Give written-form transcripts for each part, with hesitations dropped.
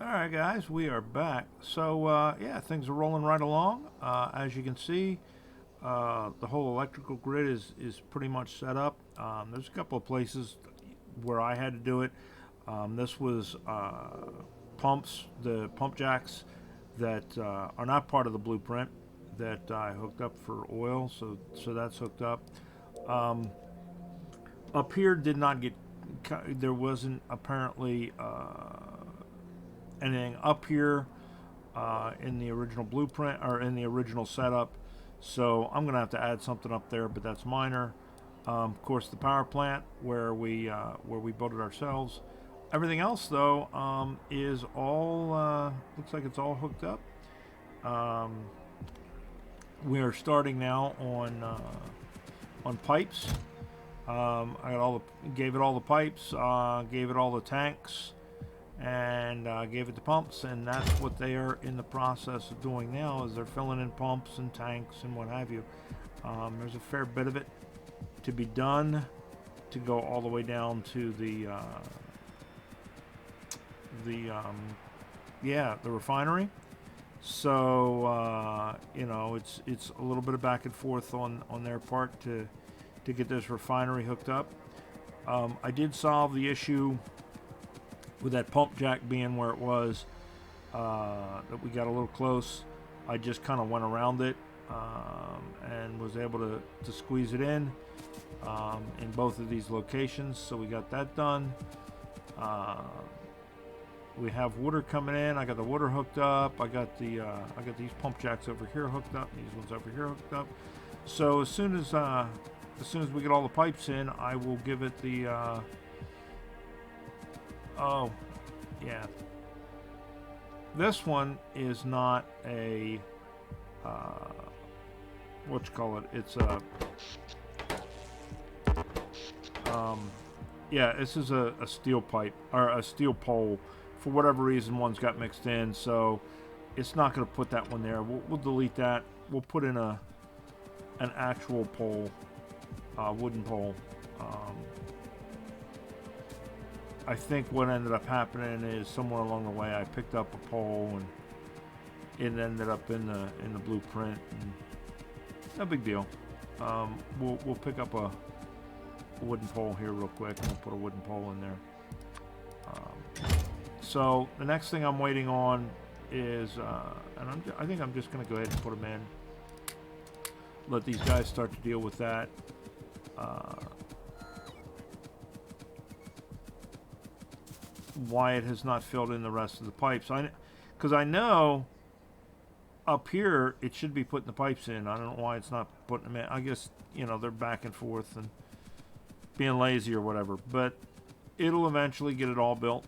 Alright guys, we are back. So yeah, things are rolling right along. As you can see, the whole electrical grid is pretty much set up. There's a couple of places where I had to do it. This was pumps, the pump jacks that are not part of the blueprint that I hooked up for oil, so that's hooked up. Um, Up here did not get, there wasn't apparently anything up here in the original blueprint or in the original setup. So I'm gonna have to add something up there, but that's minor. Of course, the power plant where we built it ourselves. Everything else though is all looks like it's all hooked up. Um, we are starting now on pipes. I got gave it all the pipes, gave it all the tanks, and gave it the pumps, and that's what they are in the process of doing now. Is they're filling in pumps and tanks and what have you. There's a fair bit of it to be done to go all the way down to the refinery. So you know, it's a little bit of back and forth on their part to get this refinery hooked up. I did solve the issue with that pump jack being where it was, that we got a little close. I just kind of went around it and was able to squeeze it in both of these locations. So we got that done. We have water coming in. I got the water hooked up. I got these pump jacks over here hooked up. These ones over here hooked up. So as soon as we get all the pipes in, I will give it the. Oh, yeah. This one is not a. What you call it? It's a. Yeah, this is a steel pipe or a steel pole. For whatever reason, one's got mixed in, so it's not going to put that one there. We'll delete that. We'll put in an actual pole, wooden pole. I think what ended up happening is somewhere along the way I picked up a pole and it ended up in the blueprint. And no big deal. We'll pick up a wooden pole here real quick and we'll put a wooden pole in there. So the next thing I'm waiting on is, and I think I'm just going to go ahead and put them in. Let these guys start to deal with that. Why it has not filled in the rest of the pipes. Because I know up here it should be putting the pipes in. I don't know why it's not putting them in. I guess, you know, they're back and forth and being lazy or whatever. But it'll eventually get it all built.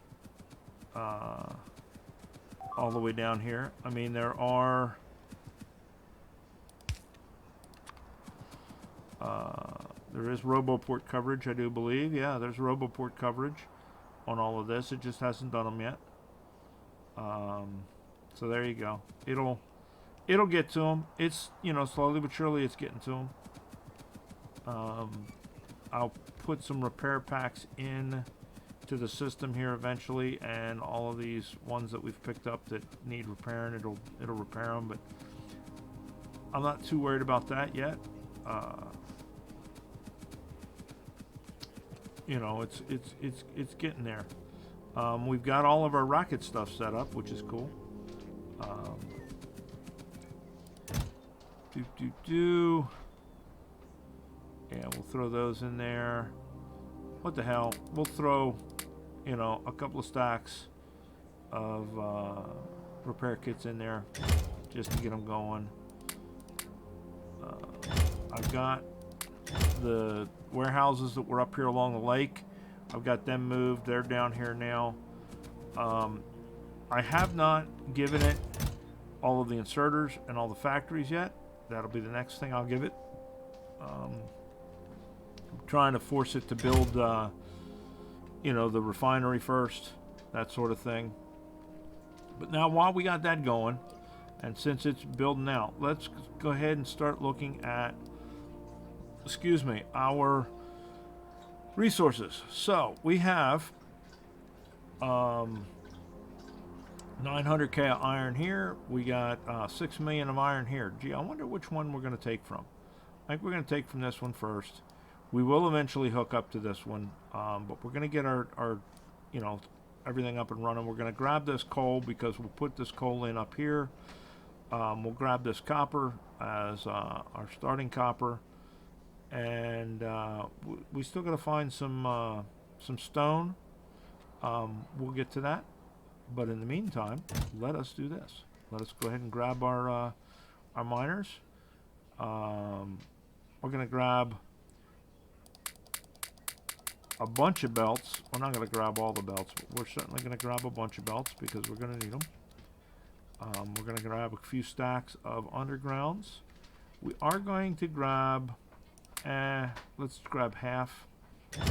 All the way down here. I mean, there are there is RoboPort coverage, I do believe. Yeah, there's RoboPort coverage on all of this. It just hasn't done them yet. So there you go. It'll get to them. It's, you know, slowly but surely it's getting to them. I'll put some repair packs in to the system here eventually, and all of these ones that we've picked up that need repairing, it'll repair them. But I'm not too worried about that yet. You know, it's getting there. We've got all of our rocket stuff set up, which is cool. Yeah, we'll throw those in there. What the hell? We'll throw, you know, a couple of stacks of repair kits in there just to get them going. I've got the warehouses that were up here along the lake. I've got them moved. They're down here now. I have not given it all of the inserters and all the factories yet. That'll be the next thing I'll give it. I'm trying to force it to build, you know, the refinery first, that sort of thing. But now, while we got that going, and since it's building out, let's go ahead and start looking at, our resources. So we have 900K of iron here. We got 6 million of iron here. Gee, I wonder which one we're going to take from. I think we're going to take from this one first. We will eventually hook up to this one, but we're going to get our, you know, everything up and running. We're going to grab this coal because we'll put this coal in up here. We'll grab this copper as our starting copper, and we still got to find some stone. We'll get to that, but in the meantime, let us do this. Let us go ahead and grab our miners. We're going to grab a bunch of belts. We're not going to grab all the belts, but we're certainly going to grab a bunch of belts because we're going to need them. We're going to grab a few stacks of undergrounds. We are going to grab, let's grab half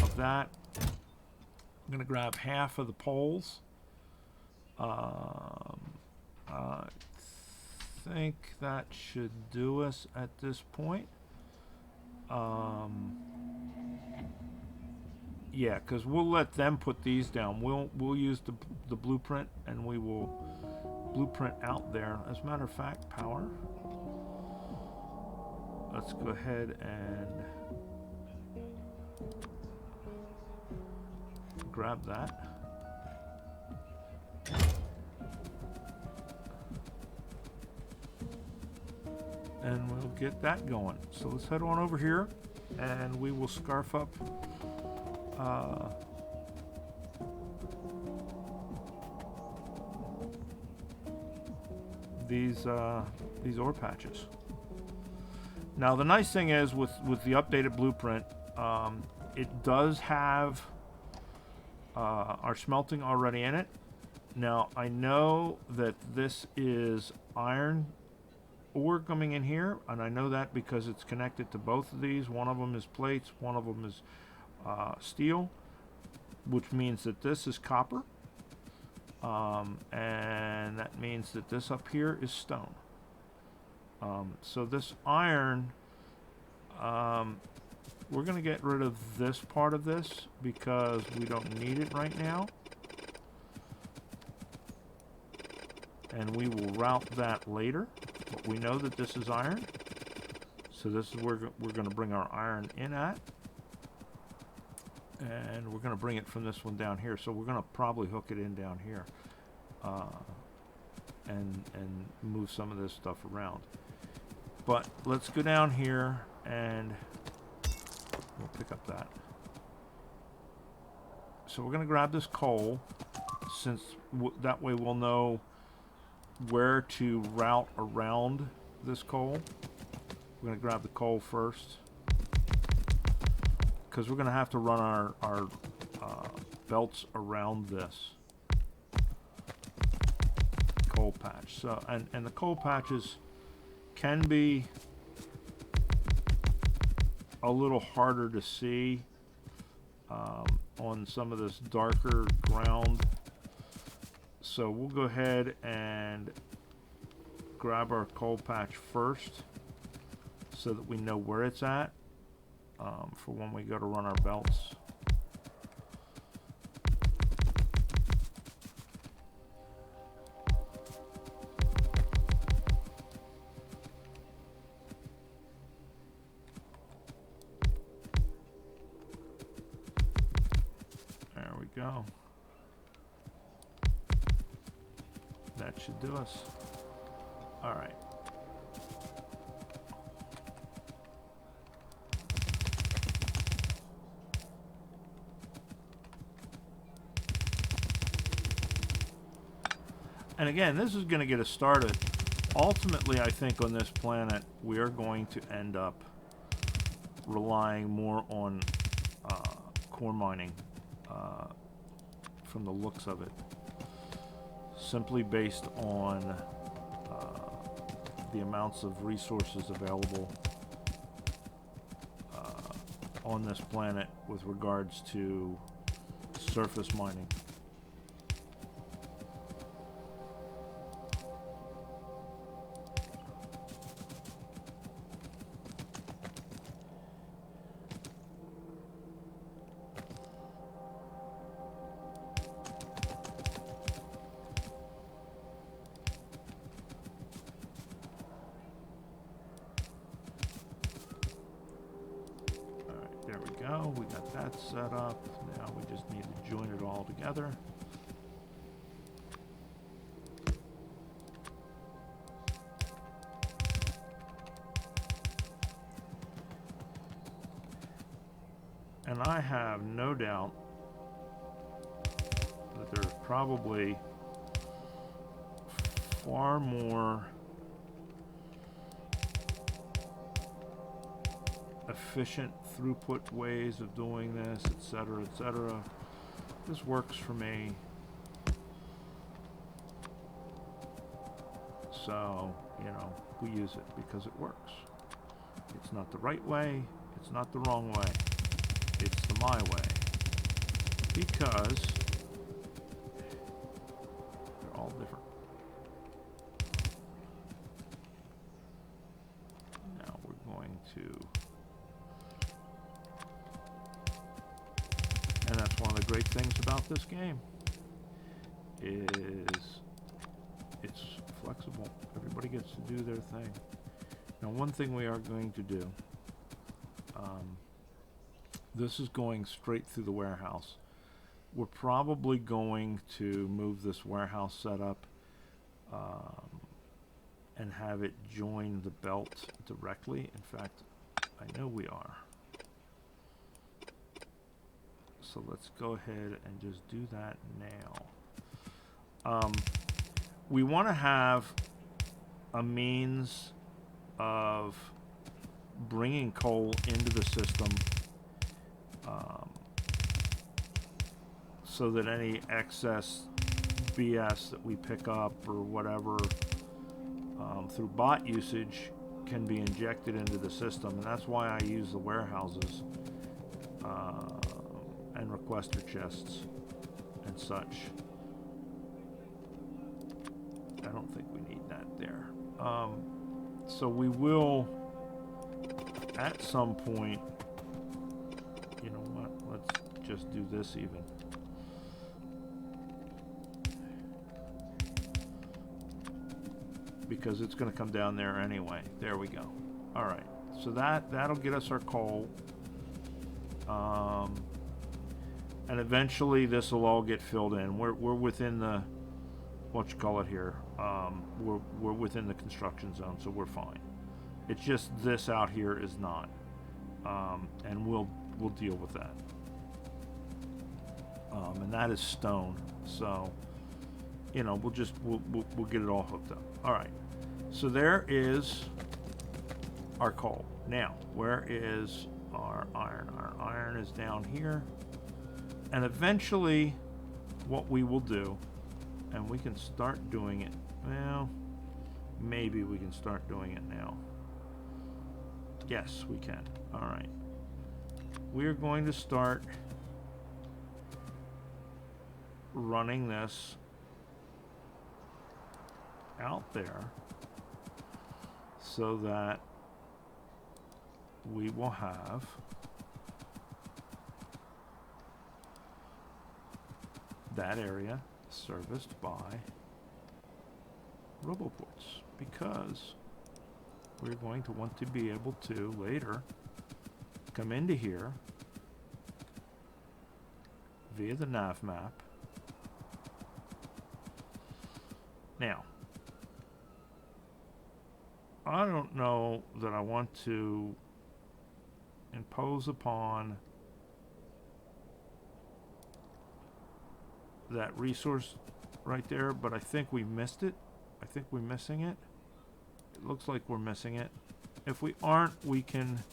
of that. I'm going to grab half of the poles. I think that should do us at this point. Yeah, because we'll let them put these down. We'll use the blueprint, and we will blueprint out there. As a matter of fact, power. Let's go ahead and grab that. And we'll get that going. So let's head on over here, and we will scarf up these ore patches. Now the nice thing is with the updated blueprint, it does have our smelting already in it. Now I know that this is iron ore coming in here, and I know that because it's connected to both of these. One of them is plates, one of them is steel, which means that this is copper, and that means that this up here is stone. So this iron, we're going to get rid of this part of this because we don't need it right now, and we will route that later. But we know that this is iron, so this is where we're going to bring our iron in at. And we're going to bring it from this one down here, so we're going to probably hook it in down here, and move some of this stuff around. But let's go down here and we'll pick up that. So we're going to grab this coal, since that way we'll know where to route around this coal. We're going to grab the coal first, because we're going to have to run our belts around this coal patch. So and the coal patches can be a little harder to see on some of this darker ground. So we'll go ahead and grab our coal patch first so that we know where it's at. For when we go to run our belts. There we go. That should do us. All right. And again, this is going to get us started. Ultimately, I think on this planet, we are going to end up relying more on core mining from the looks of it. Simply based on the amounts of resources available on this planet with regards to surface mining. that's set up. Now we just need to join it all together. And I have no doubt that there's probably far more efficient throughput ways of doing this, etc., etc. This works for me. So, you know, we use it because it works. It's not the right way, it's not the wrong way. It's the my way. Because they're all different. Now we're going to, and that's one of the great things about this game, is it's flexible. Everybody gets to do their thing. Now, one thing we are going to do, this is going straight through the warehouse. We're probably going to move this warehouse setup and have it join the belt directly. In fact, I know we are. So let's go ahead and just do that now. We want to have a means of bringing coal into the system so that any excess BS that we pick up or whatever through bot usage can be injected into the system, and that's why I use the warehouses and requester chests and such. I don't think we need that there. So we will, at some point, you know what, let's just do this even. Because it's going to come down there anyway. There we go. All right. So that'll get us our coal. And eventually this will all get filled in. We're within the, what you call it here, we're within the construction zone, so we're fine. It's just this out here is not, and we'll deal with that. And that is stone, so you know we'll get it all hooked up. All right, so there is our coal. Now, where is our iron? Our iron is down here, and eventually, what we will do. And we can start doing it. Well, maybe we can start doing it now. Yes, we can. All right. We're going to start running this out there so that we will have that area serviced by roboports, because we're going to want to be able to later come into here via the nav map. Now, I don't know that I want to impose upon that resource right there, but I think we missed it. I think we're missing it. It looks like we're missing it. If we aren't, we can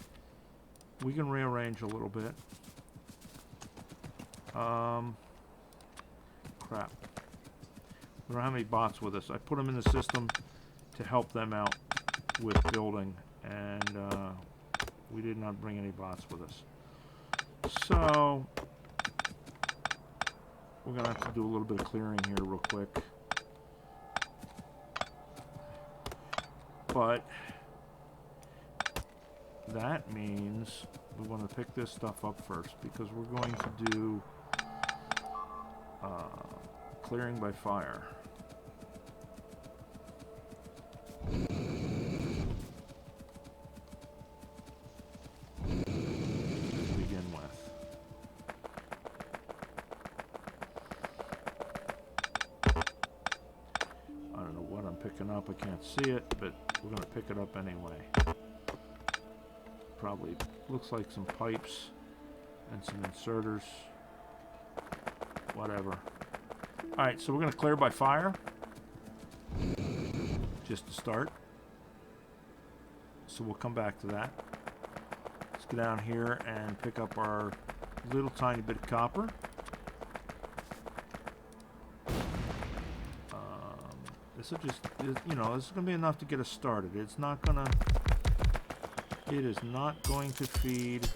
rearrange a little bit. Crap. We don't have any bots with us. I put them in the system to help them out with building, and we did not bring any bots with us. So we're going to have to do a little bit of clearing here real quick. But that means we want to pick this stuff up first, because we're going to do clearing by fire. To begin with. picking up. I can't see it, but we're going to pick it up anyway. Probably looks like some pipes and some inserters. Whatever. Alright, so we're going to clear by fire. Just to start. So we'll come back to that. Let's go down here and pick up our little tiny bit of copper. This will just, you know, this is going to be enough to get us started. It's not going to, it is not going to feed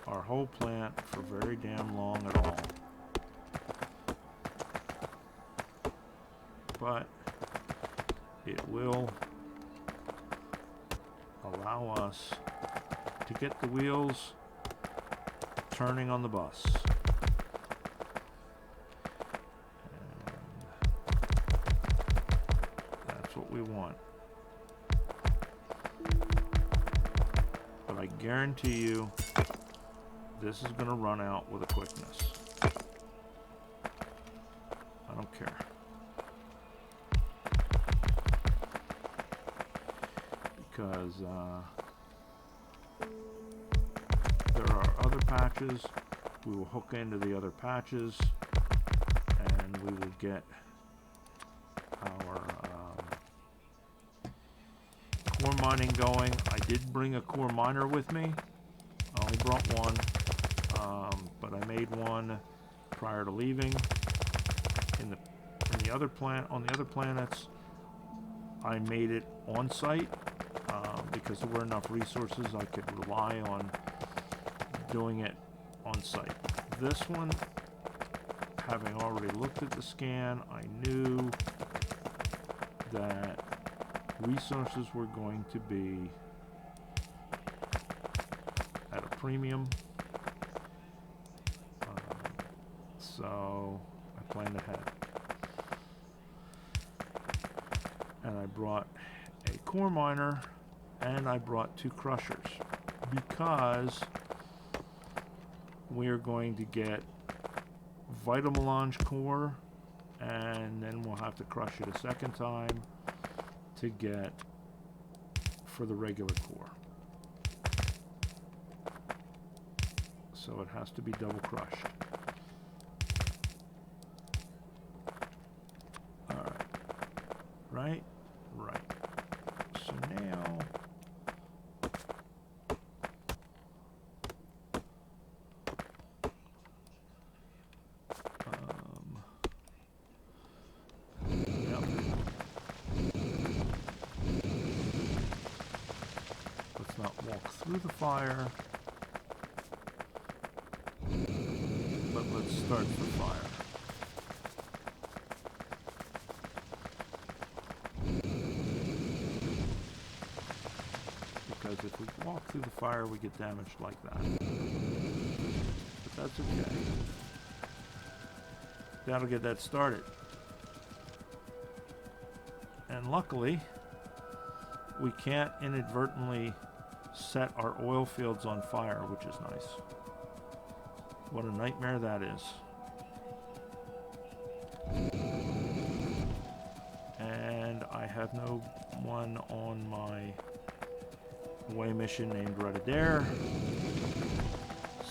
our whole plant for very damn long at all. But it will allow us to get the wheels turning on the bus. What we want. But I guarantee you this is going to run out with a quickness. I don't care. Because there are other patches. We will hook into the other patches and we will get our core mining going. I did bring a core miner with me. I only brought one, but I made one prior to leaving. In the other plant, on the other planets, I made it on site because there were enough resources I could rely on doing it on site. This one, having already looked at the scan, I knew that resources were going to be at a premium, so I planned ahead. And I brought a core miner and I brought 2 crushers because we are going to get vital melange core and then we'll have to crush it a second time to get for the regular core. So it has to be double crushed. Alright. Right? Right. So now through the fire, but let's start the fire. Because if we walk through the fire, we get damaged like that. But that's okay. That'll get that started. And luckily, we can't inadvertently set our oil fields on fire, which is nice. What a nightmare that is. And I have no one on my away mission named Red-Adair,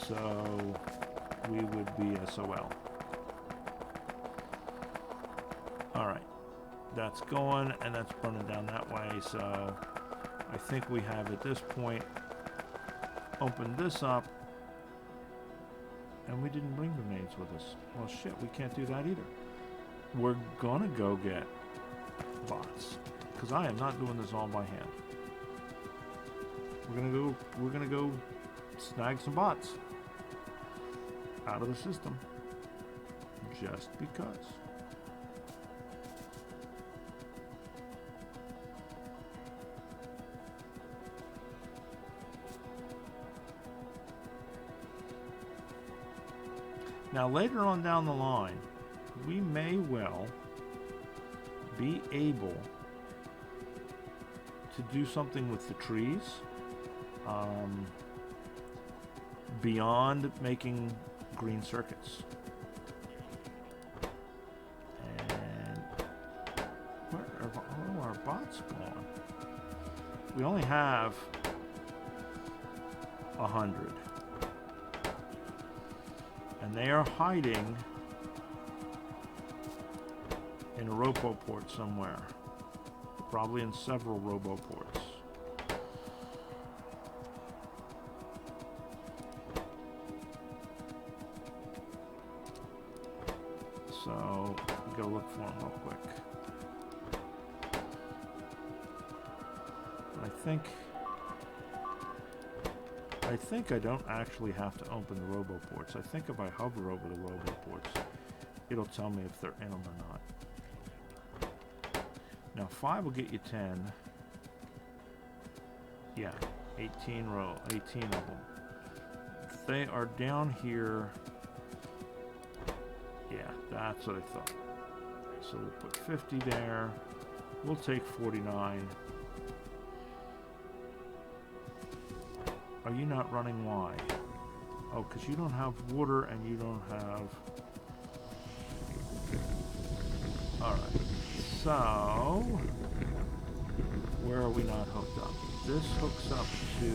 so we would be SOL. Alright, that's going and that's burning down that way, so I think we have at this point opened this up, and we didn't bring grenades with us. Well, shit, we can't do that either. We're gonna go get bots, because I am not doing this all by hand. We're gonna go snag some bots out of the system, just because. Now later on down the line, we may well be able to do something with the trees beyond making green circuits. And where are That's gone. We only have 100. And they are hiding in a roboport somewhere. Probably in several roboports. So, go look for them real quick. I think I don't actually have to open the roboports. I think if I hover over the roboports, it'll tell me if they're in them or not. Now 5 will get you 10. Yeah, 18 of them. They are down here. Yeah, that's what I thought. So we'll put 50 there. We'll take 49. Are you not running? Why? Oh, because you don't have water and you don't have... Alright. So... Where are we not hooked up? This hooks up to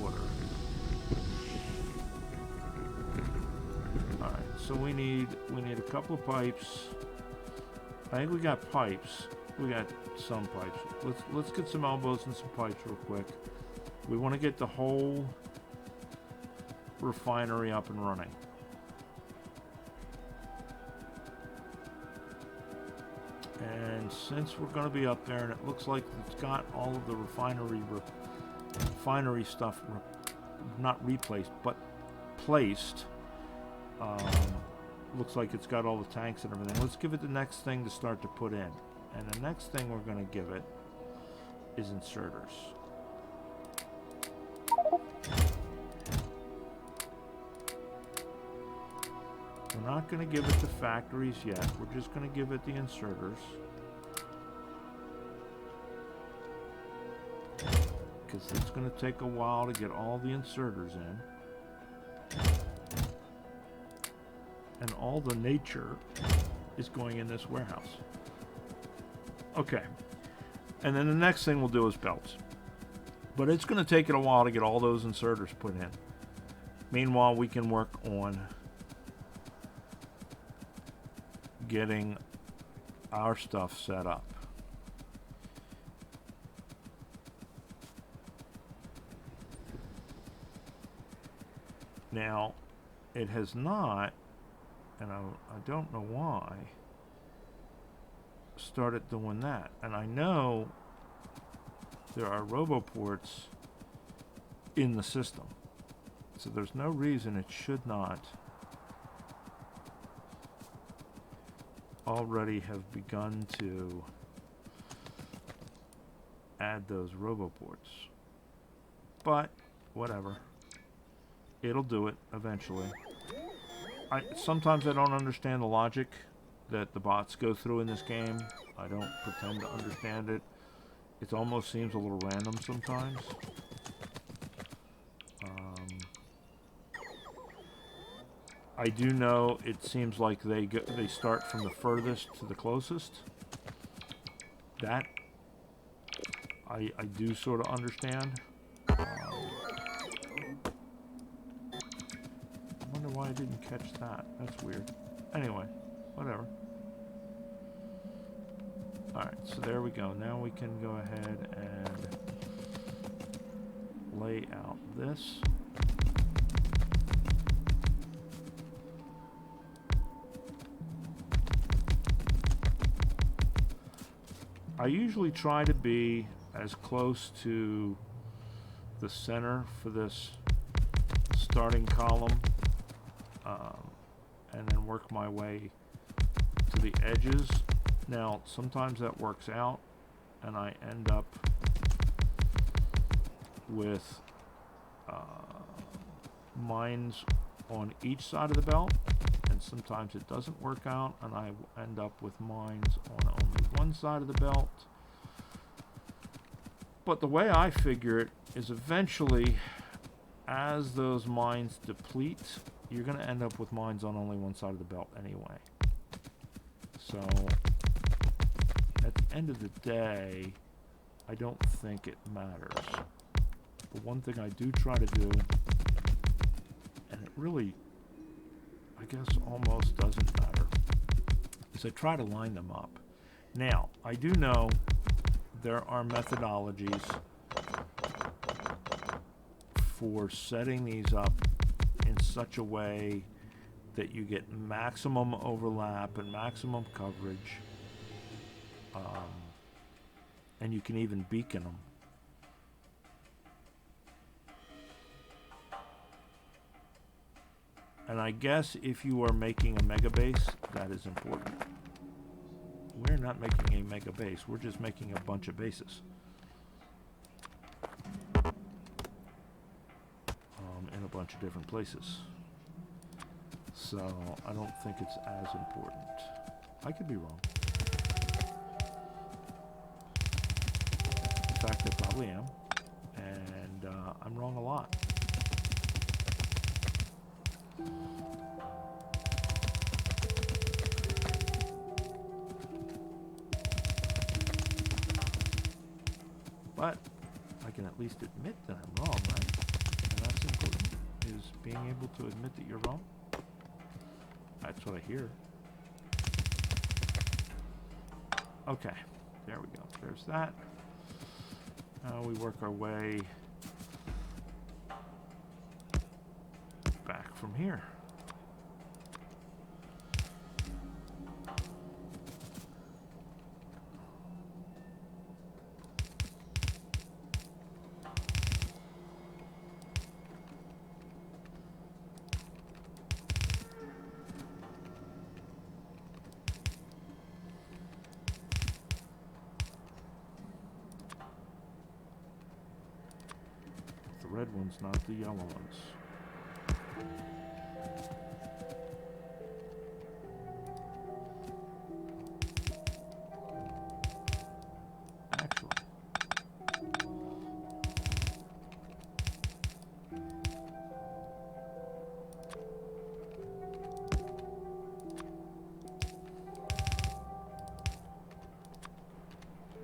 water. Alright, so we need a couple of pipes. I think we got pipes. We got some pipes. Let's get some elbows and some pipes real quick. We want to get the whole refinery up and running. And since we're going to be up there, and it looks like it's got all of the refinery stuff, not replaced, but placed. Looks like it's got all the tanks and everything. Let's give it the next thing to start to put in. And the next thing we're going to give it is inserters. We're not going to give it the factories yet. We're just going to give it the inserters. Because it's going to take a while to get all the inserters in. And all the nature is going in this warehouse. Okay. And then the next thing we'll do is belts. But it's going to take it a while to get all those inserters put in. Meanwhile, we can work on getting our stuff set up. Now, it has not, and I don't know why, started doing that. And I know there are roboports in the system. So there's no reason it should not already have begun to add those roboports. But whatever. It'll do it eventually. Sometimes I don't understand the logic that the bots go through in this game. I don't pretend to understand it. It almost seems a little random sometimes. I do know it seems like they start from the furthest to the closest. That I do sort of understand. I wonder why I didn't catch that. That's weird. Anyway, whatever. Alright, so there we go. Now we can go ahead and lay out this. I usually try to be as close to the center for this starting column, and then work my way to the edges. Now, sometimes that works out, and I end up with mines on each side of the belt, and sometimes it doesn't work out, and I end up with mines on only one side of the belt. But the way I figure it is eventually, as those mines deplete, you're going to end up with mines on only one side of the belt anyway. So, at the end of the day, I don't think it matters. But one thing I do try to do, and it really, I guess, almost doesn't matter, is I try to line them up. Now, I do know there are methodologies for setting these up in such a way that you get maximum overlap and maximum coverage, and you can even beacon them. And I guess if you are making a mega base, that is important. We're not making a mega base, we're just making a bunch of bases. In a bunch of different places. So I don't think it's as important. I could be wrong. In fact, I probably am. And I'm wrong a lot. But I can at least admit that I'm wrong, right? And that's important, is being able to admit that you're wrong. That's what I hear. Okay, there we go. There's that. Now we work our way back from here. The red ones, not the yellow ones. Excellent.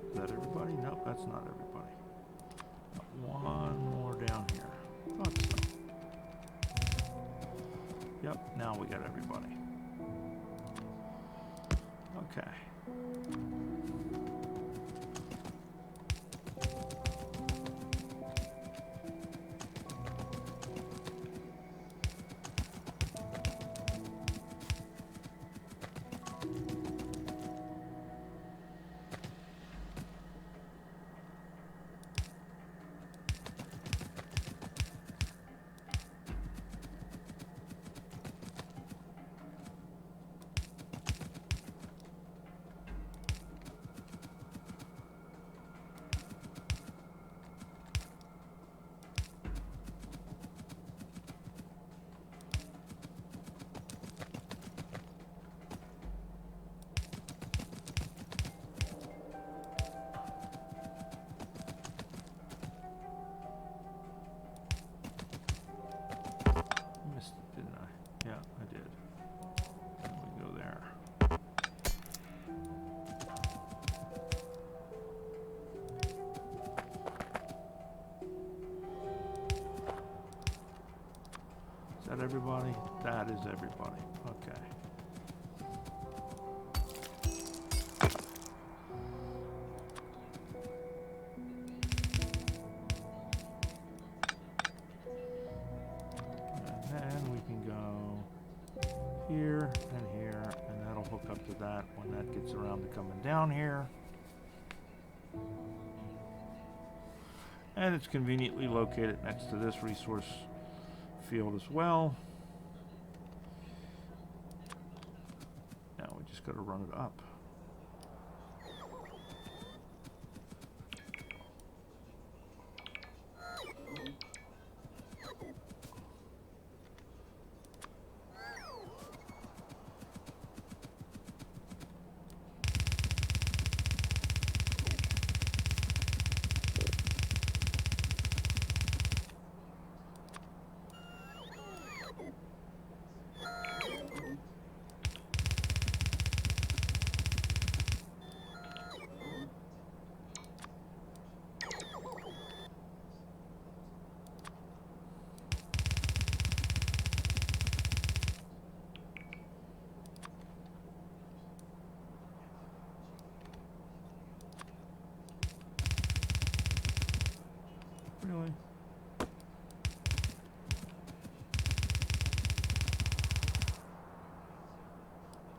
Is that everybody? Nope, that's not everybody. One more down here. Thought so. Yep, now we got everybody. Okay. Is that everybody? That is everybody. Okay. And then we can go here and here, and that'll hook up to that when that gets around to coming down here. And it's conveniently located next to this resource field as well. Now we just got to run it up.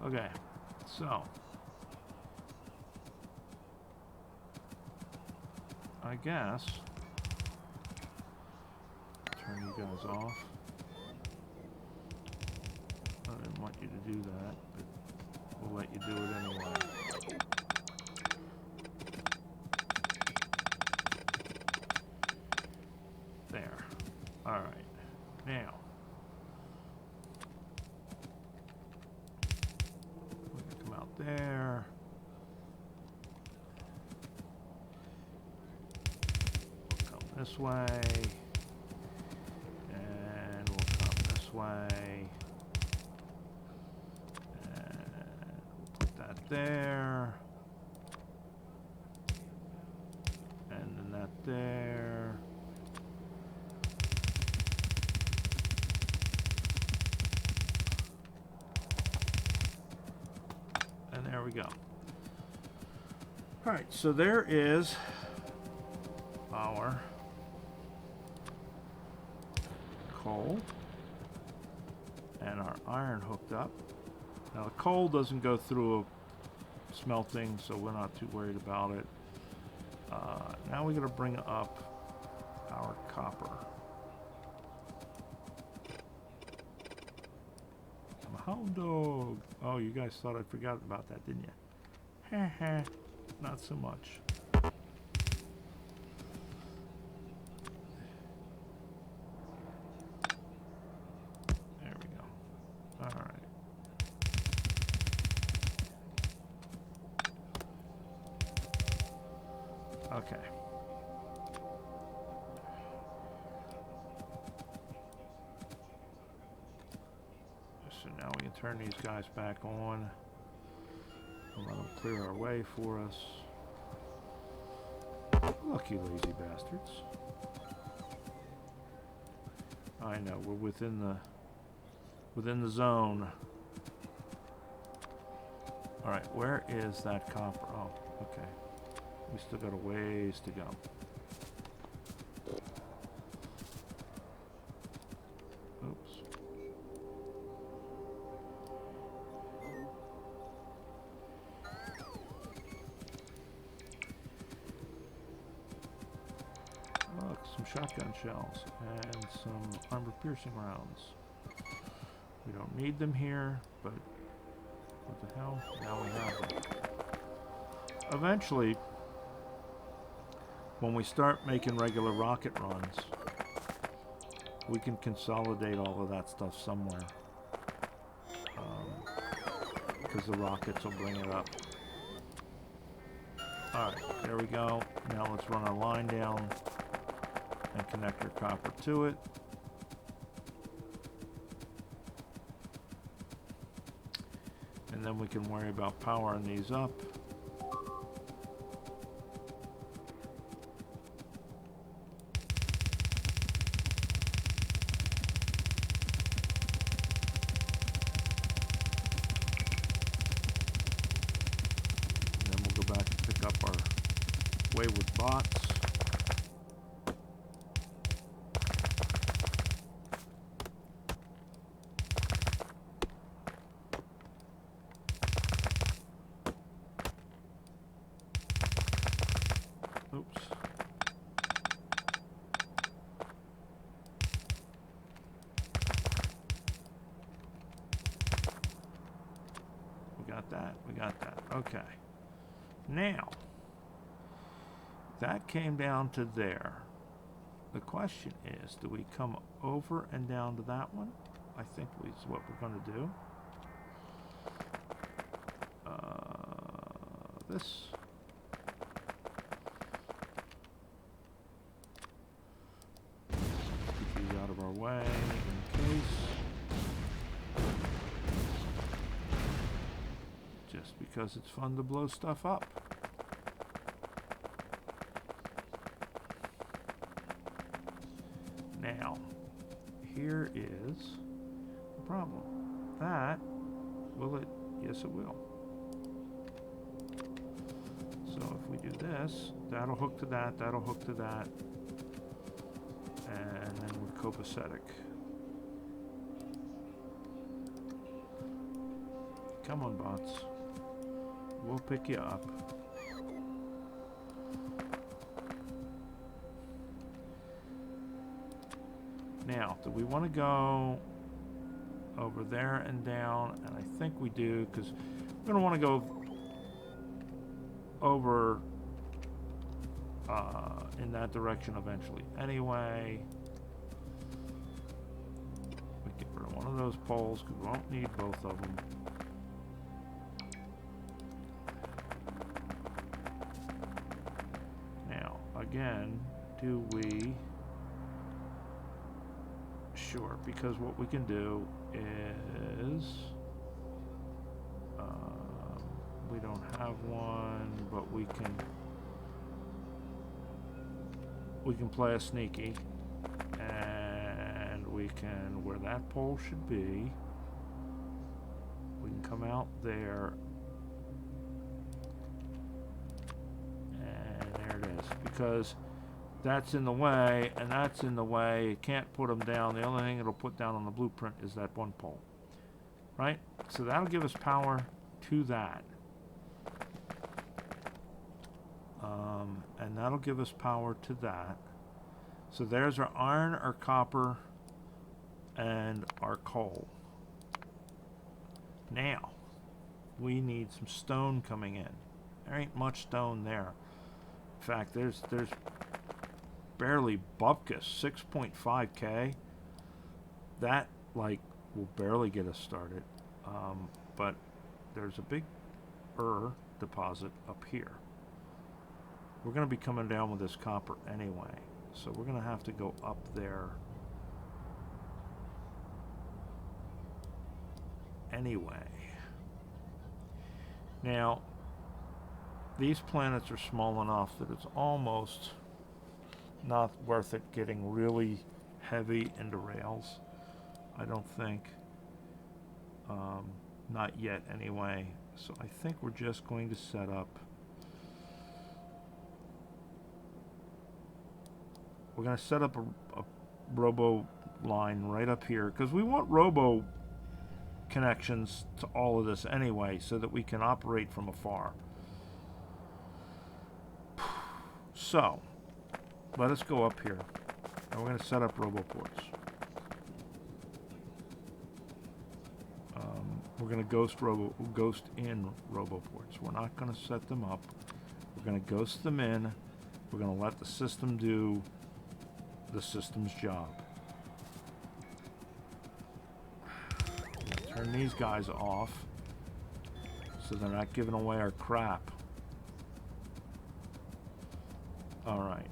Okay, so I guess turn you guys off. I didn't want you to do that, but we'll let you do it anyway. There. All right. Now we can come out there. We'll come this way, and we'll come this way. There, and then that there, and there we go. All right, so there is our coal and our iron hooked up. Now the coal doesn't go through a smelting, so we're not too worried about it. Now we're going to bring up our copper. I'm a hound dog. Oh, you guys thought I forgot about that, didn't you? Heh. Not so much. There we go. All right. Okay. So now we can turn these guys back on and let them clear our way for us. Look, you lazy bastards. I know, we're within the zone. All right, where is that copper? Oh, okay. We still got a ways to go. Oops. Look, some shotgun shells and some armor-piercing rounds. We don't need them here, but what the hell? Now we have them. Eventually, when we start making regular rocket runs, we can consolidate all of that stuff somewhere. Because the rockets will bring it up. Alright, there we go. Now let's run our line down and connect our copper to it. And then we can worry about powering these up. With bots. Oops. We got that. Okay. Now, that came down to there. The question is, do we come over and down to that one? I think is what we're going to do. This. Keep these out of our way in case. Just because it's fun to blow stuff up. Now, here is the problem. That, will it? Yes, it will. So if we do this, that'll hook to that, that'll hook to that, and then we're copacetic. Come on, bots. We'll pick you up. Now, do we want to go over there and down? And I think we do, because we're going to want to go over in that direction eventually. Anyway, we get rid of one of those poles because we won't need both of them. Now, again, do we... Sure, because what we can do is... we don't have one, but we can play a sneaky, and we can, where that pole should be, we can come out there, and there it is, because that's in the way, and that's in the way. It can't put them down. The only thing it'll put down on the blueprint is that one pole, right? So that'll give us power to that. And that'll give us power to that. So there's our iron, our copper, and our coal. Now, we need some stone coming in. There ain't much stone there. In fact, there's barely bupkis, 6.5K. That, like, will barely get us started. But there's a big deposit up here. We're going to be coming down with this copper anyway, so we're going to have to go up there anyway. Now, these planets are small enough that it's almost not worth it getting really heavy into rails. I don't think. Not yet anyway. So I think we're just going to set up... We're going to set up a robo line right up here, because we want robo connections to all of this anyway, so that we can operate from afar. So, let us go up here, and we're going to set up roboports. We're going to ghost in roboports. We're not going to set them up. We're going to ghost them in. We're going to let the system do the system's job. Turn these guys off so they're not giving away our crap. Alright.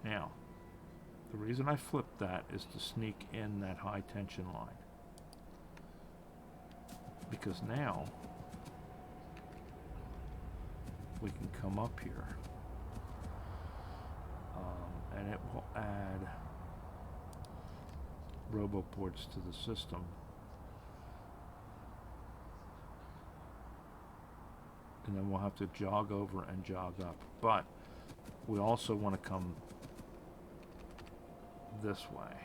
Now, the reason I flipped that is to sneak in that high tension line. Because now we can come up here and it will add roboports to the system. And then we'll have to jog over and jog up. But we also want to come this way.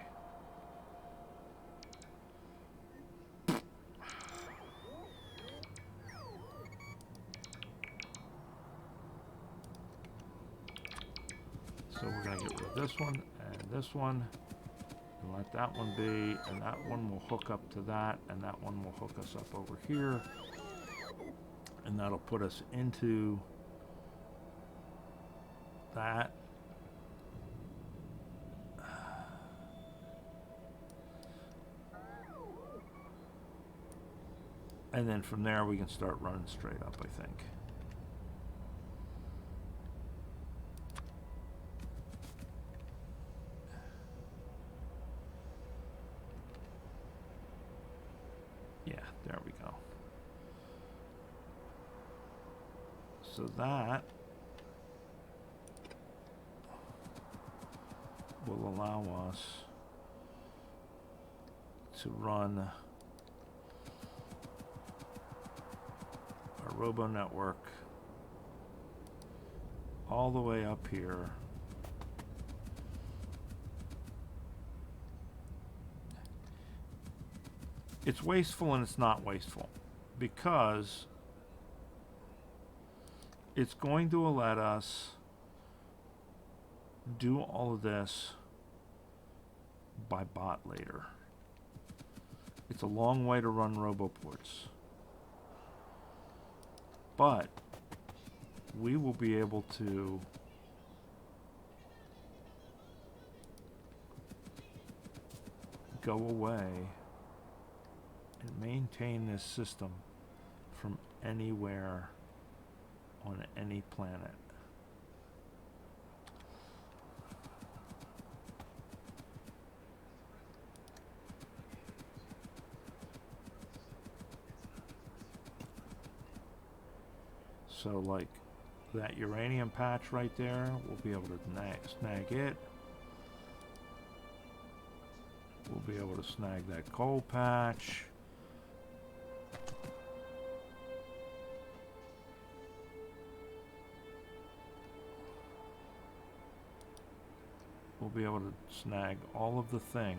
So we're going to get rid of this one and this one, and let that one be, and that one will hook up to that, and that one will hook us up over here, and that'll put us into that. And then from there we can start running straight up, I think. There we go. So that will allow us to run our robo network all the way up here It's wasteful and it's not wasteful because it's going to let us do all of this by bot later. It's a long way to run roboports, but we will be able to go away and maintain this system from anywhere on any planet. So like that uranium patch right there, we'll be able to snag it. We'll be able to snag that coal patch. We'll be able to snag all of the things.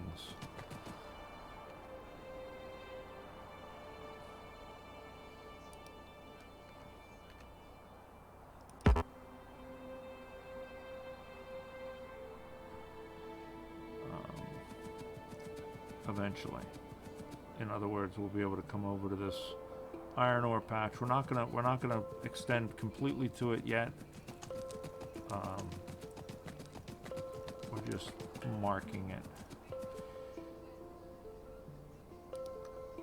Eventually. In other words, we'll be able to come over to this iron ore patch. We're not gonna extend completely to it yet. We're just marking it.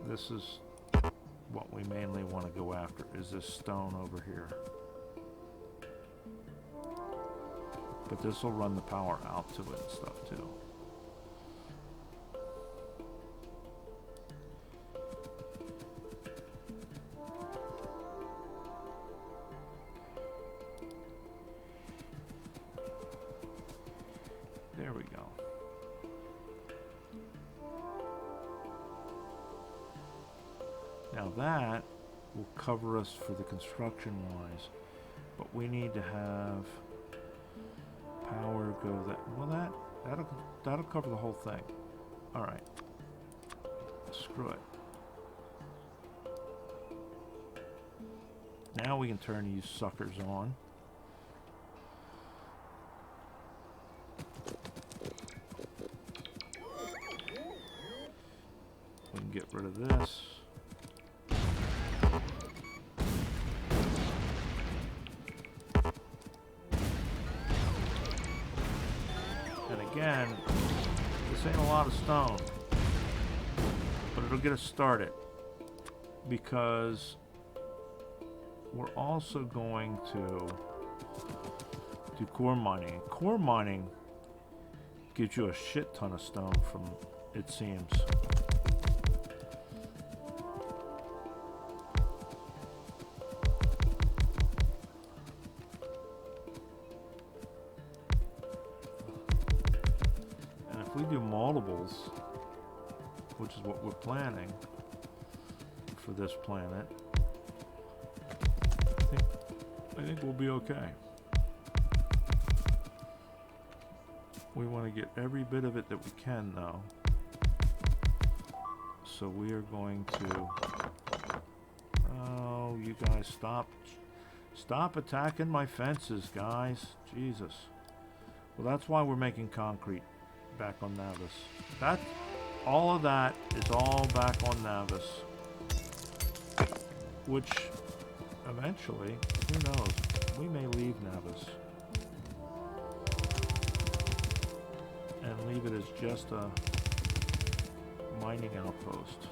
This is what we mainly want to go after, is this stone over here. But this will run the power out to it and stuff too. There we go. Now that will cover us for the construction wise, but we need to have power go that, well, that'll cover the whole thing. All right, screw it. Now we can turn these suckers on. We can get rid of this. And again, this ain't a lot of stone, but it'll get us started because we're also going to do core mining. Core mining gives you a shit ton of stone from, it seems. And if we do multiples, which is what we're planning for this planet, I think we'll be okay. We want to get every bit of it that we can, though. So we are going to... Oh, you guys, stop attacking my fences, guys. Jesus. Well, that's why we're making concrete back on Navis. All of that is all back on Navis. Which... eventually, who knows, we may leave Navis and leave it as just a mining outpost.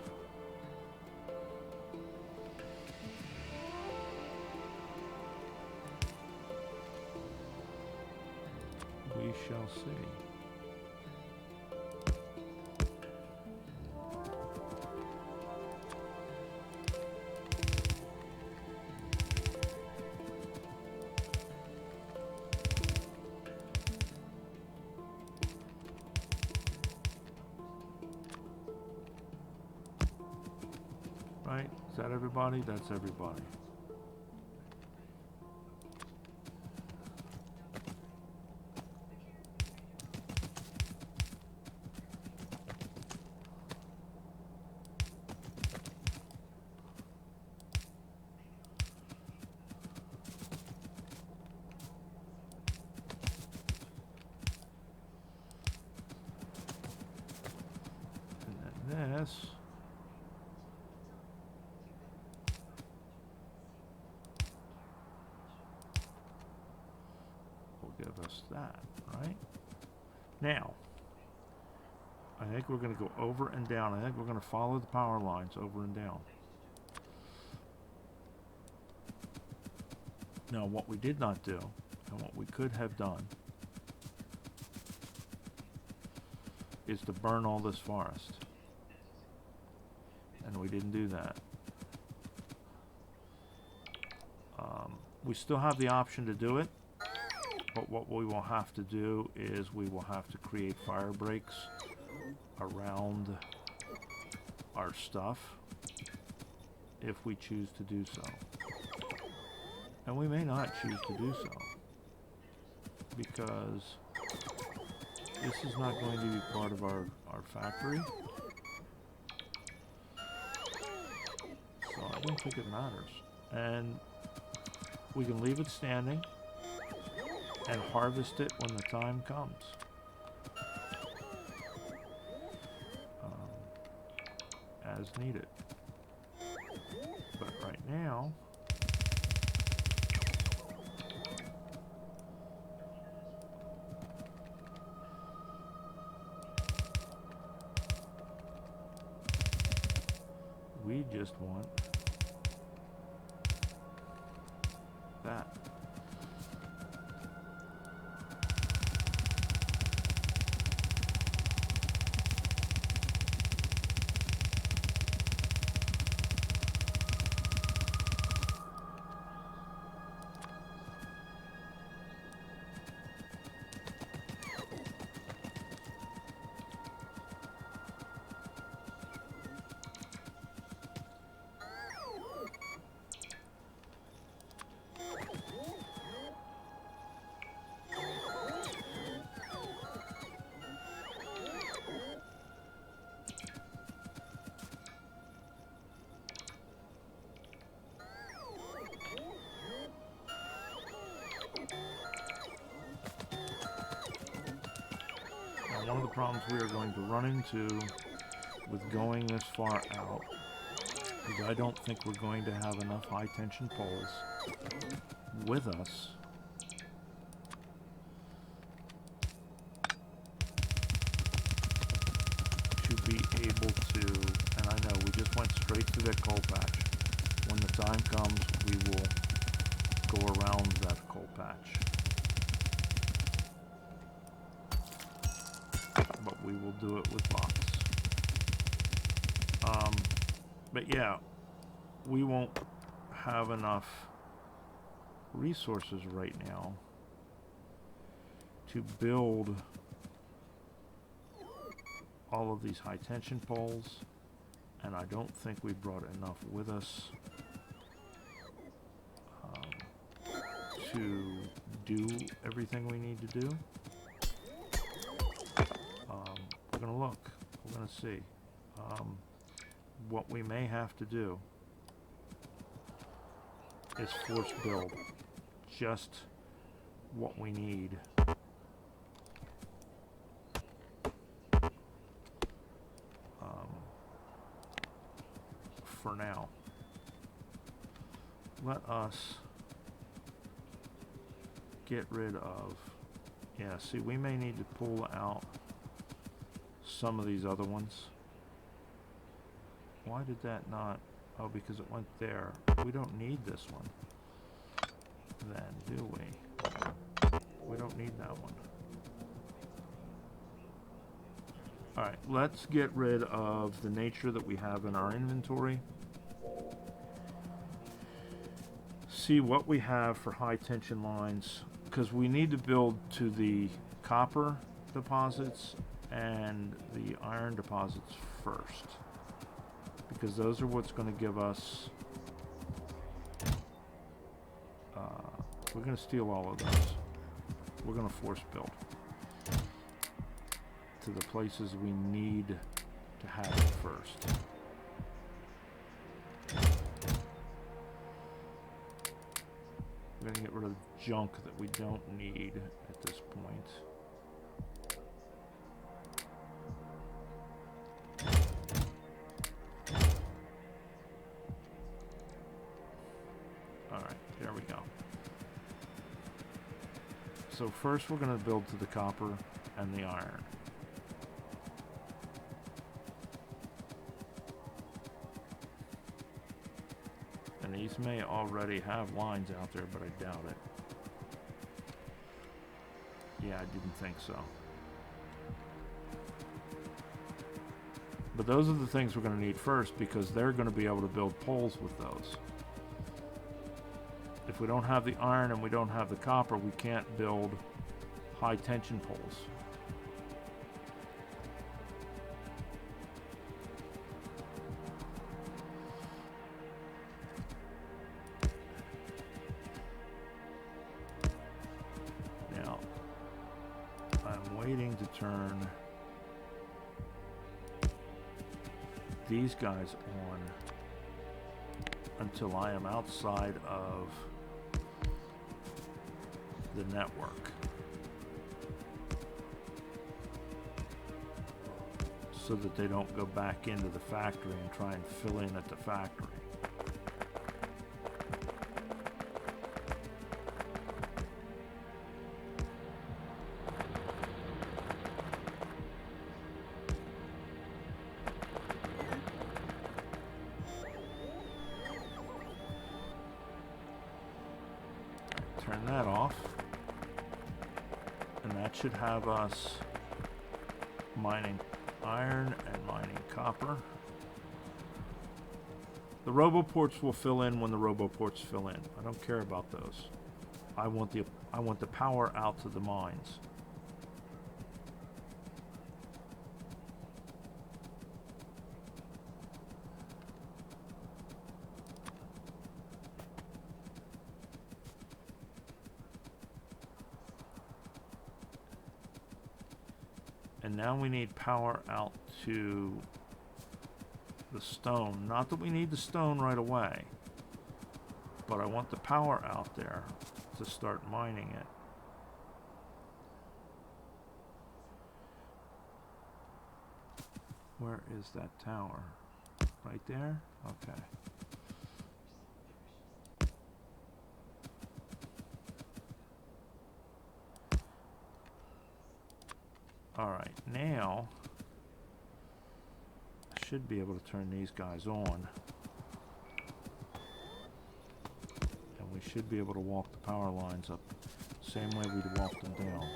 We shall see. Right? Is that everybody? That's everybody. this will give us that, right? Now, I think we're going to go over and down. I think we're going to follow the power lines over and down. Now, what we did not do, and what we could have done, is to burn all this forest. And we didn't do that. We still have the option to do it, but what we will have to do is we will have to create fire breaks around our stuff if we choose to do so. And we may not choose to do so, because this is not going to be part of our factory. So I don't think it matters. And we can leave it standing and harvest it when the time comes. As needed. But right now, we just want that. One of the problems we are going to run into with going this far out is I don't think we're going to have enough high tension poles with us to be able to, and I know we just went straight through that coal patch. When the time comes, we will go around that coal patch. But we will do it with box. But yeah, we won't have enough resources right now to build all of these high tension poles, and I don't think we brought enough with us to do everything we need to do. We're going to look. We're going to see. What we may have to do is force build just what we need for now. Let us get rid of, yeah, see, we may need to pull out some of these other ones. Why did that not? Oh, because it went there. We don't need this one. Then, do we? We don't need that one. Alright, let's get rid of the nature that we have in our inventory. See what we have for high tension lines, because we need to build to the copper deposits and the iron deposits first, because those are what's going to give us, we're going to steal all of those. We're going to force build to the places we need to have it first. We're going to get rid of junk that we don't need at this point. So first we're going to build to the copper and the iron. And these may already have lines out there, but I doubt it. Yeah, I didn't think so. But those are the things we're going to need first, because they're going to be able to build poles with those. If we don't have the iron and we don't have the copper, we can't build high tension poles. Now, I'm waiting to turn these guys on until I am outside of the network, so that they don't go back into the factory and try and fill in at the factory. Turn that off, and that should have us mining iron and mining copper. The roboports will fill in when the roboports fill in. I don't care about those. I want the power out to the mines. And now we need power out to the stone. Not that we need the stone right away, but I want the power out there to start mining it. Where is that tower? Right there? Okay. Alright, now I should be able to turn these guys on. And we should be able to walk the power lines up the same way we'd walk them down.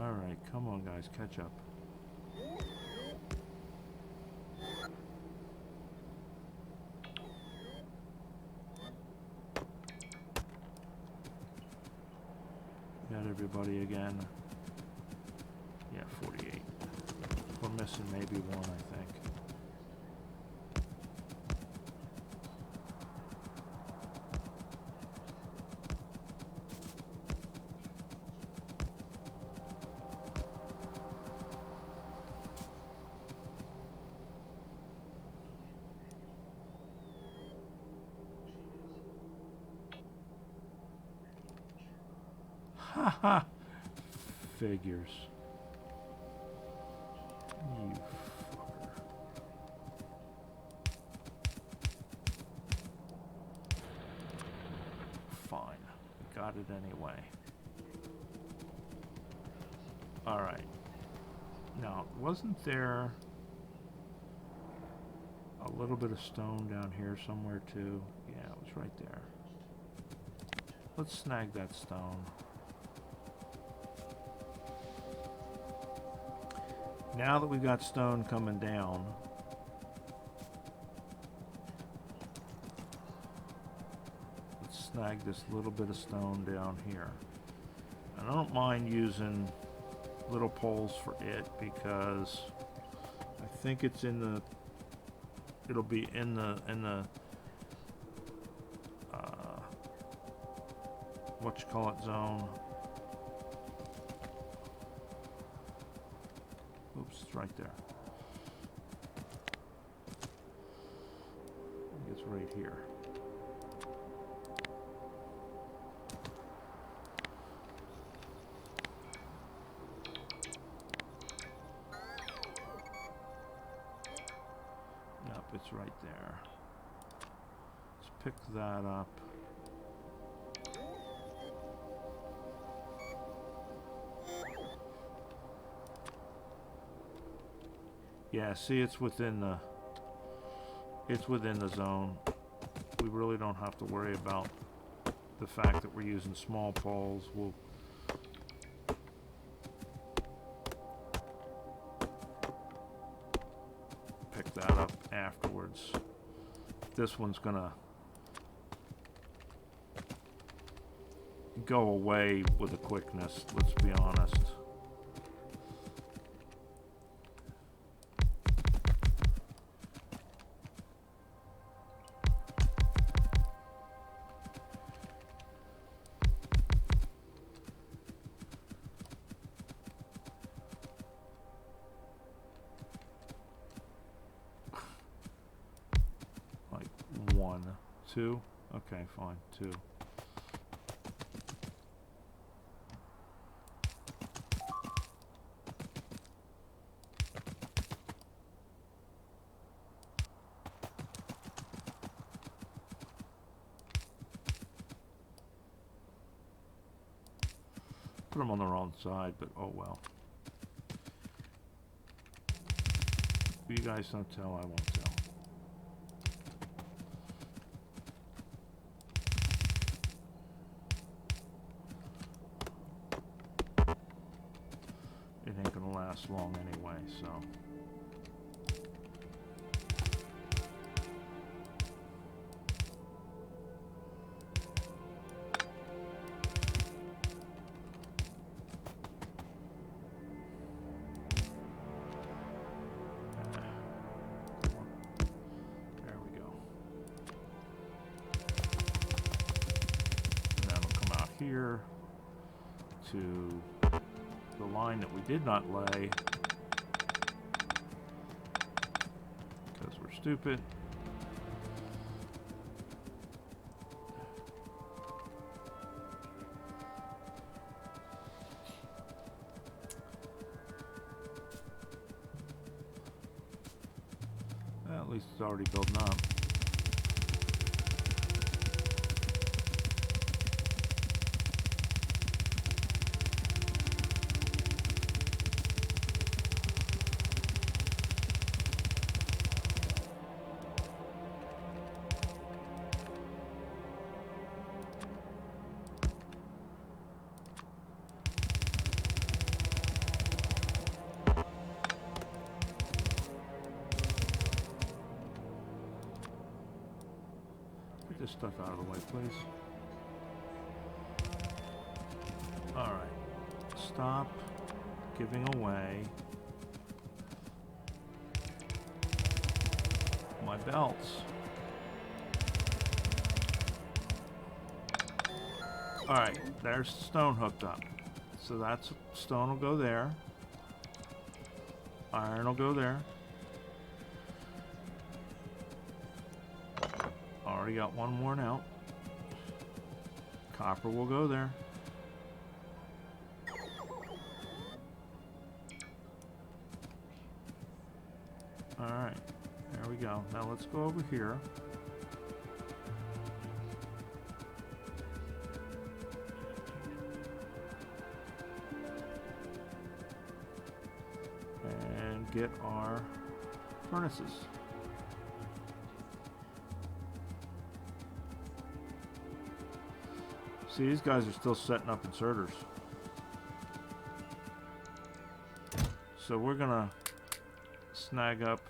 Alright, come on guys, catch up. Got everybody again. Yeah, 48. We're missing maybe one, I think. Haha! Figures. You fucker. Fine. Got it anyway. Alright. Now, wasn't there a little bit of stone down here somewhere too? Yeah, it was right there. Let's snag that stone. Now that we've got stone coming down, let's snag this little bit of stone down here. And I don't mind using little poles for it, because I think it's in the, it'll be in the zone. Oops, it's right there. It's right here. It's right there. Let's pick that up. Yeah, see, it's within the zone. We really don't have to worry about the fact that we're using small poles. We'll pick that up afterwards. This one's gonna go away with a quickness, let's be honest. Two? Okay, fine. Two. Put them on the wrong side, but oh well. If you guys don't tell, I won't tell. Long anyway, so there we go. And that'll come out here to the line that we did not lay because we're stupid. Well, at least it's already building up. This stuff out of the way, please. Alright. Stop giving away my belts. Alright, there's the stone hooked up. So that's stone will go there. Iron will go there. Already got one worn out. Copper will go there. Alright, there we go. Now let's go over here. And get our furnaces. See, these guys are still setting up inserters. So we're gonna snag up,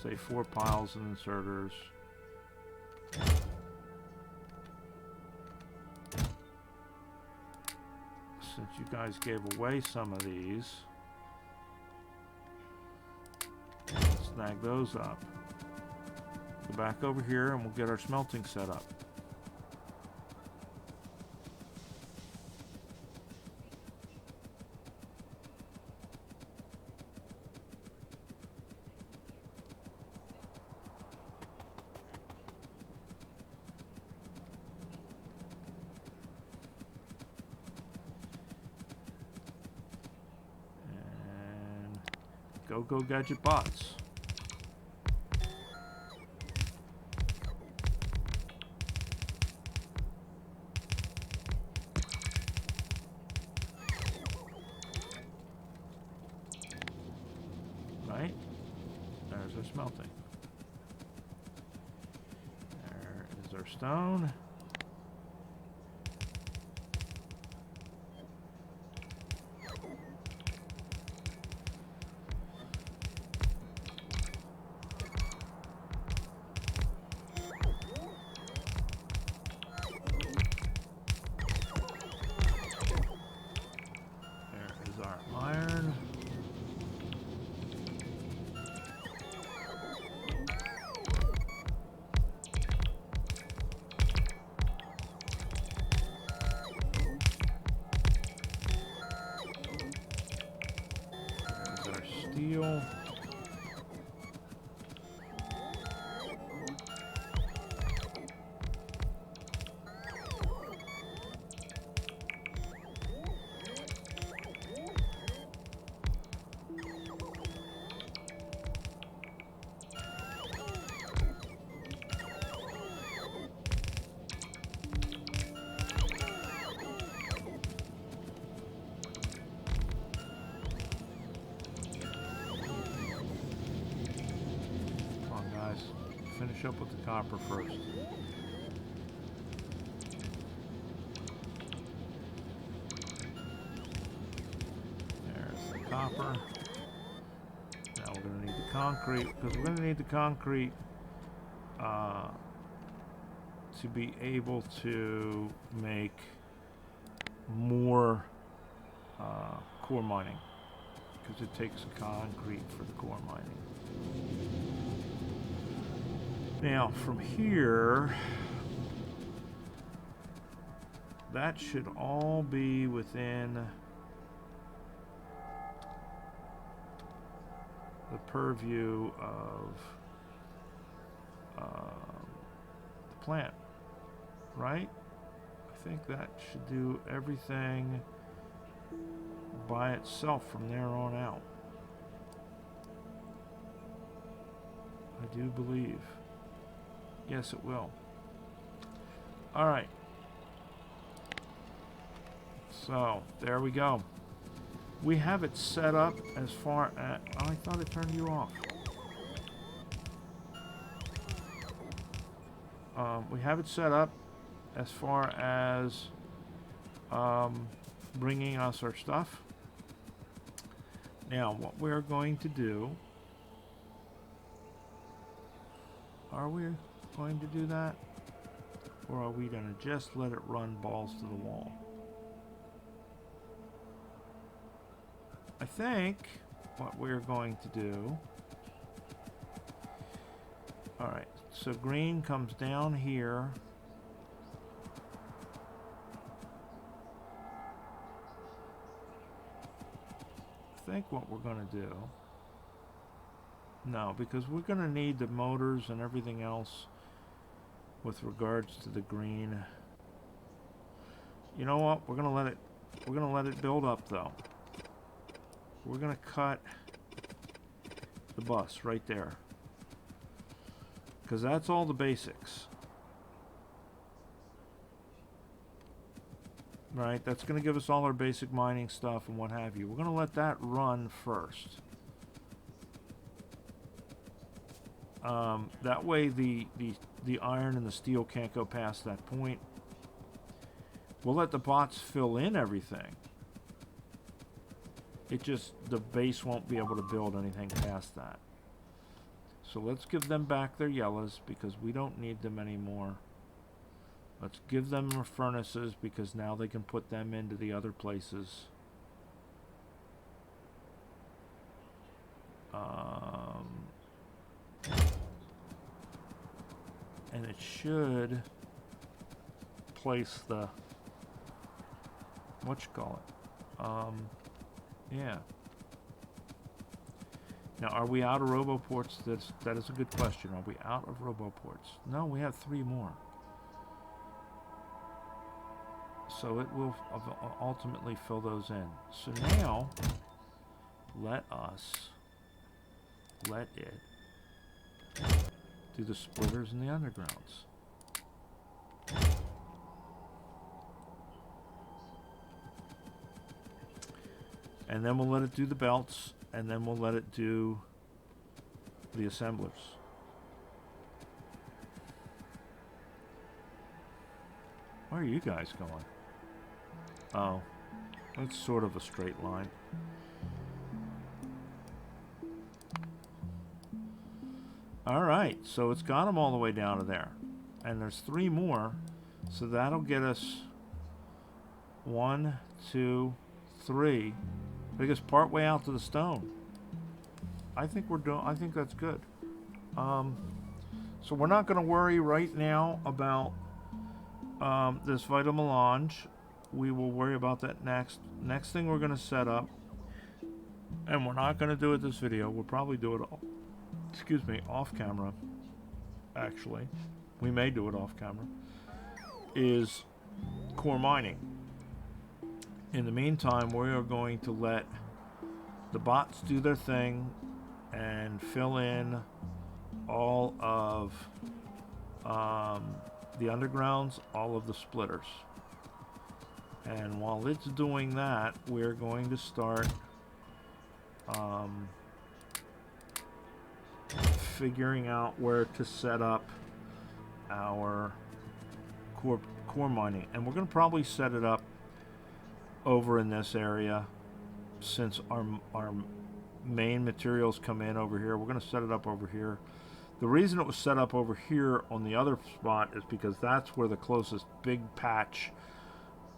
say, 4 piles of inserters. Since you guys gave away some of these, snag those up. Go back over here and we'll get our smelting set up. Go Gadget Bots. smelting. There is our stone. Steel. Finish up with the copper first. There's the copper. Now we're going to need the concrete, because we're going to need the concrete to be able to make more core mining, because it takes concrete for the core mining. Now, from here, that should all be within the purview of the plant, right? I think that should do everything by itself from there on out. I do believe. Yes, it will. All right. So, there we go. We have it set up as far as... Oh, I thought it turned you off. We have it set up as far as bringing us our stuff. Now, what we're going to do... Are we going to do that? Or are we going to just let it run balls to the wall? I think what we're going to do... Alright, so green comes down here. I think what we're going to do... No, because we're going to need the motors and everything else with regards to the green. You know what? We're going to let it build up though. We're going to cut the bus right there. Because that's all the basics. Right? That's going to give us all our basic mining stuff and what have you. We're going to let that run first. That way the iron and the steel can't go past that point. We'll let the bots fill in everything. It just, the base won't be able to build anything past that. So let's give them back their yellows because we don't need them anymore. Let's give them our furnaces because now they can put them into the other places. And it should place the yeah. Now, are we out of roboports? That is a good question. Are we out of roboports? No, we have 3 more. So it will ultimately fill those in. So now, let it do the splitters and the undergrounds. And then we'll let it do the belts, and then we'll let it do the assemblers. Where are you guys going? Oh, it's sort of a straight line. Alright, so it's got them all the way down to there. And there's 3 more, so that'll get us 1, 2, 3. Take us part way out to the stone. I think that's good. So we're not going to worry right now about this vital melange. We will worry about that next. Next thing we're going to set up, and we're not going to do it this video. We'll probably do it all. Excuse me, off camera, actually. We may do it off camera. Is core mining. In the meantime, we are going to let the bots do their thing and fill in all of the undergrounds, all of the splitters. And while it's doing that, we're going to start figuring out where to set up our core mining, and we're going to probably set it up over in this area since our main materials come in over here. We're going to set it up over here. The reason it was set up over here on the other spot is because that's where the closest big patch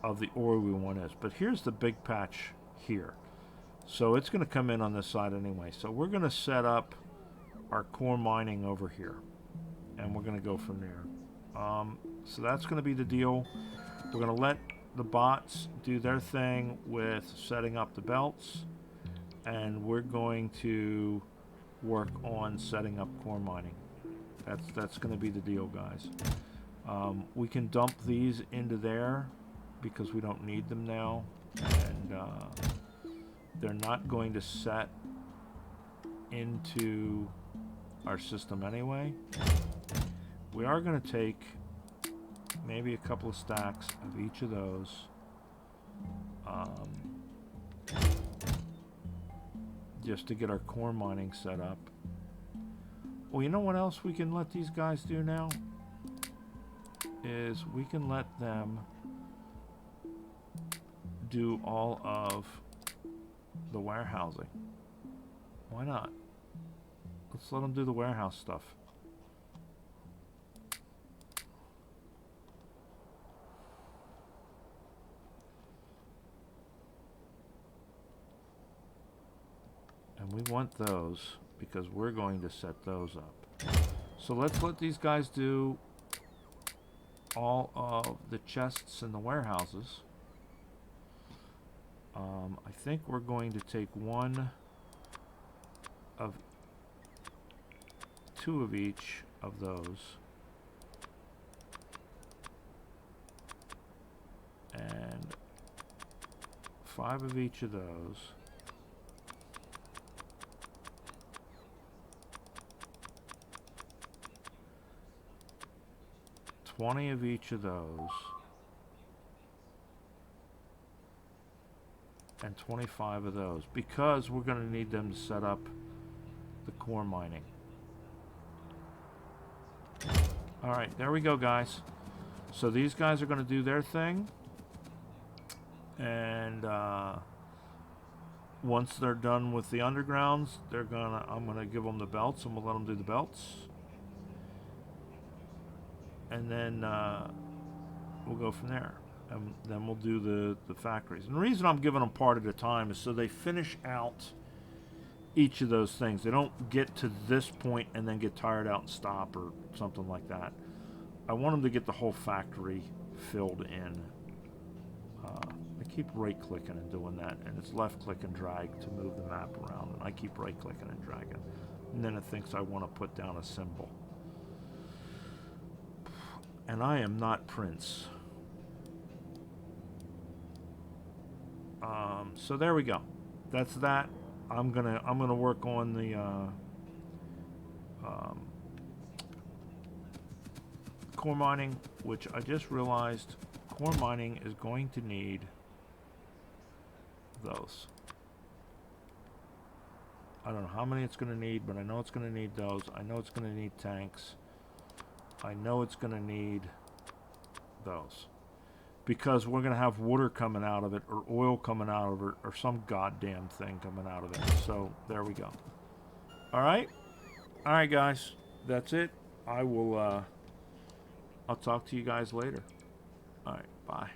of the ore we want is. But here's the big patch here, so it's going to come in on this side anyway. So we're going to set up our core mining over here, and we're going to go from there. So that's going to be the deal. We're going to let the bots do their thing with setting up the belts, and we're going to work on setting up core mining. That's going to be the deal, guys. We can dump these into there because we don't need them now, and they're not going to set into our system anyway. We are going to take maybe a couple of stacks of each of those, just to get our core mining set up. Well, you know what else we can let these guys do now? Is we can let them do all of the warehousing. Why not? Let's let them do the warehouse stuff. And we want those because we're going to set those up. So let's let these guys do all of the chests in the warehouses. I think we're going to take two of each of those, and 5 of each of those, $20 of each of those, and 25 of those, because we're going to need them to set up the core mining. Alright, there we go, guys. So these guys are going to do their thing, and once they're done with the undergrounds, I'm gonna give them the belts, and we'll let them do the belts, and then we'll go from there. And then we'll do the factories. And the reason I'm giving them part at a time is so they finish out each of those things. They don't get to this point and then get tired out and stop or something like that. I want them to get the whole factory filled in. I keep right-clicking and doing that, and it's left-click and drag to move the map around, and I keep right-clicking and dragging. And then it thinks I want to put down a symbol. And I am not Prince. So there we go. That's that. I'm gonna work on the core mining, which I just realized core mining is going to need those. I don't know how many it's going to need, but I know it's going to need those. I know it's going to need tanks. I know it's going to need those. Because we're going to have water coming out of it, or oil coming out of it, or some goddamn thing coming out of it. So, there we go. Alright? Alright, guys. That's it. I'll talk to you guys later. Alright, bye.